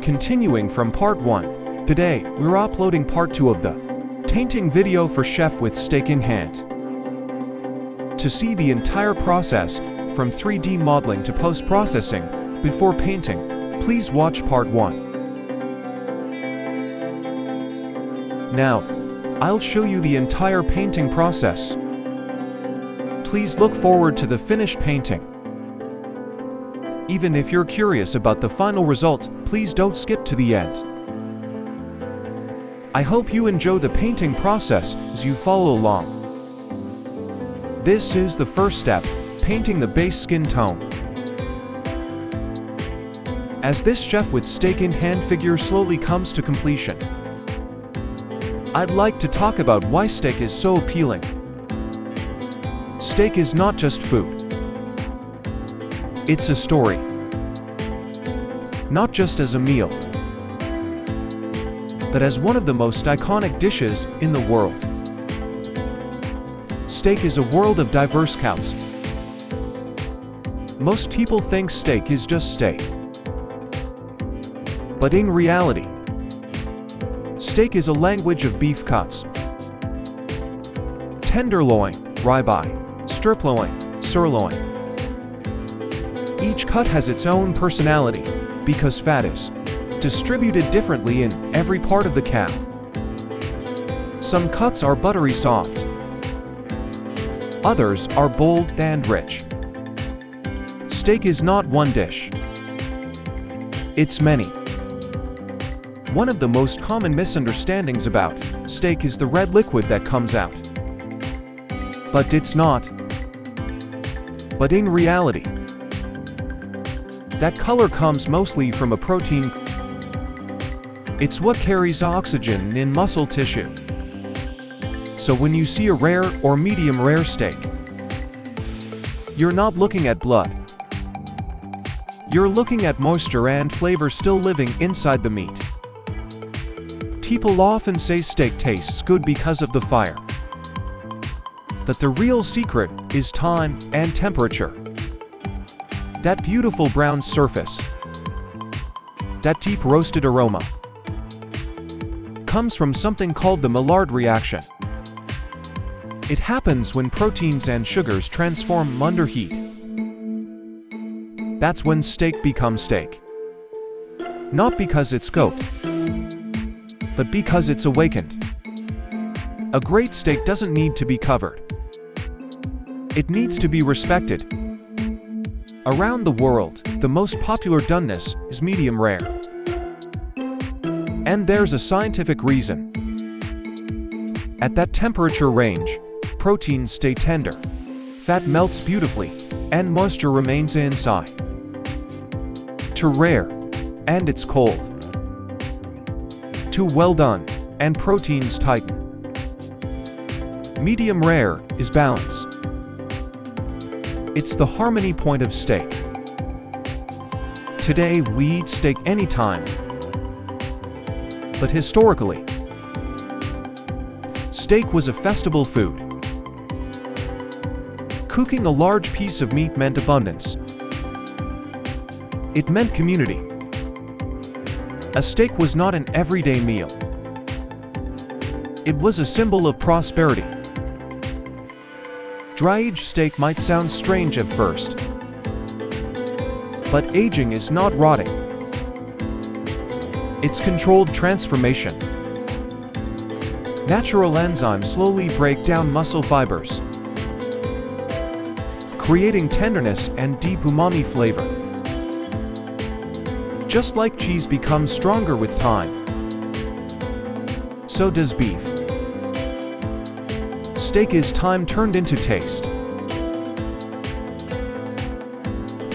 Continuing from part 1, today we're uploading part 2 of the painting video for chef with steak in hand. To see the entire process from 3D modeling to post-processing before painting, please watch part 1. Now, I'll show you the entire painting process. Please look forward to the finished painting. Even if you're curious about the final result, please don't skip to the end. I hope you enjoy the painting process as you follow along. This is the first step, painting the base skin tone. As this chef with steak in hand figure slowly comes to completion, I'd like to talk about why steak is so appealing. Steak is not just food. It's a story. Not just as a meal, but as one of the most iconic dishes in the world. Steak is a world of diverse cuts. Most people think steak is just steak. But in reality, steak is a language of beef cuts. Tenderloin, ribeye, strip loin, sirloin. Each cut has its own personality because fat is distributed differently in every part of the cow. Some cuts are buttery soft. Others are bold and rich. Steak is not one dish. It's many. One of the most common misunderstandings about steak is the red liquid that comes out. But it's not. But in reality, that color comes mostly from a protein. It's what carries oxygen in muscle tissue. So when you see a rare or medium rare steak, you're not looking at blood. You're looking at moisture and flavor still living inside the meat. People often say steak tastes good because of the fire. But the real secret is time and temperature. That beautiful brown surface, that deep roasted aroma, comes from something called the Maillard reaction. It happens when proteins and sugars transform under heat. That's when steak becomes steak. Not because it's cooked, but because it's awakened. A great steak doesn't need to be covered. It needs to be respected. Around the world, the most popular doneness is medium rare. And there's a scientific reason. At that temperature range, proteins stay tender, fat melts beautifully, and moisture remains inside. Too rare, and it's cold. Too well done, and proteins tighten. Medium rare is balance. It's the harmony point of steak. Today we eat steak anytime. But historically, steak was a festival food. Cooking a large piece of meat meant abundance. It meant community. A steak was not an everyday meal. It was a symbol of prosperity. Dry-aged steak might sound strange at first, but aging is not rotting. It's controlled transformation. Natural enzymes slowly break down muscle fibers, creating tenderness and deep umami flavor. Just like cheese becomes stronger with time, so does beef. Steak is time turned into taste.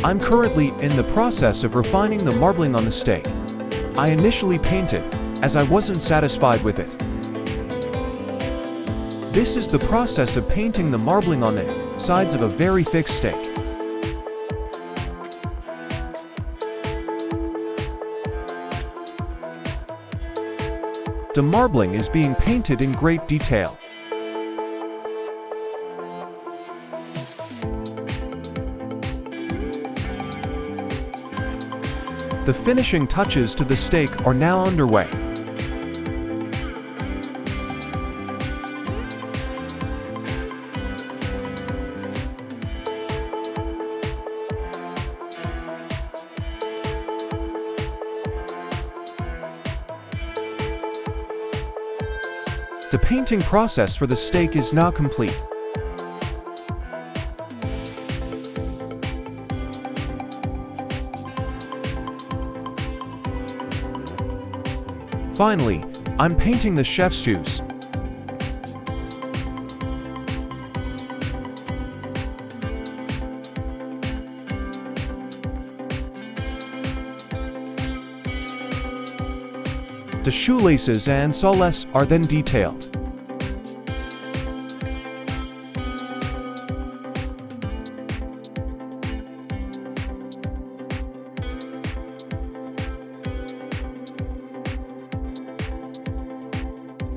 I'm currently in the process of refining the marbling on the steak. I initially painted, as I wasn't satisfied with it. This is the process of painting the marbling on the sides of a very thick steak. The marbling is being painted in great detail. The finishing touches to the stake are now underway. The painting process for the stake is now complete. Finally, I'm painting the chef's shoes. The shoelaces and soles are then detailed.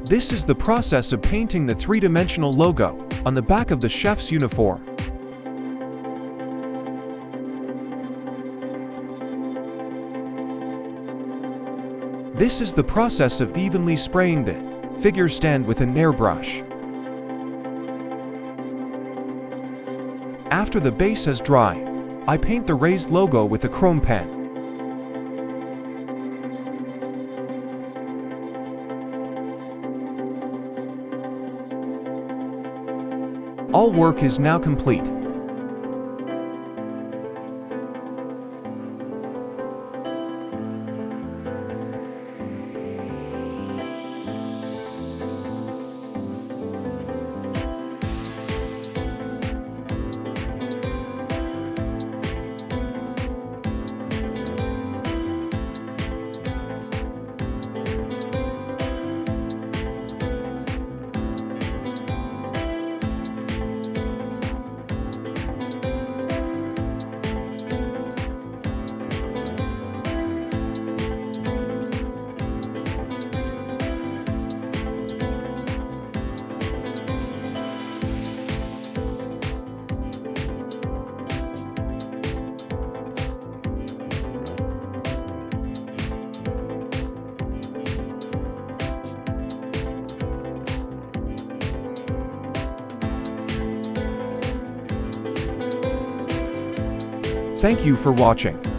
This is the process of painting the three-dimensional logo on the back of the chef's uniform. This is the process of evenly spraying the figure stand with an airbrush. After the base has dried, I paint the raised logo with a chrome pen. All work is now complete. Thank you for watching.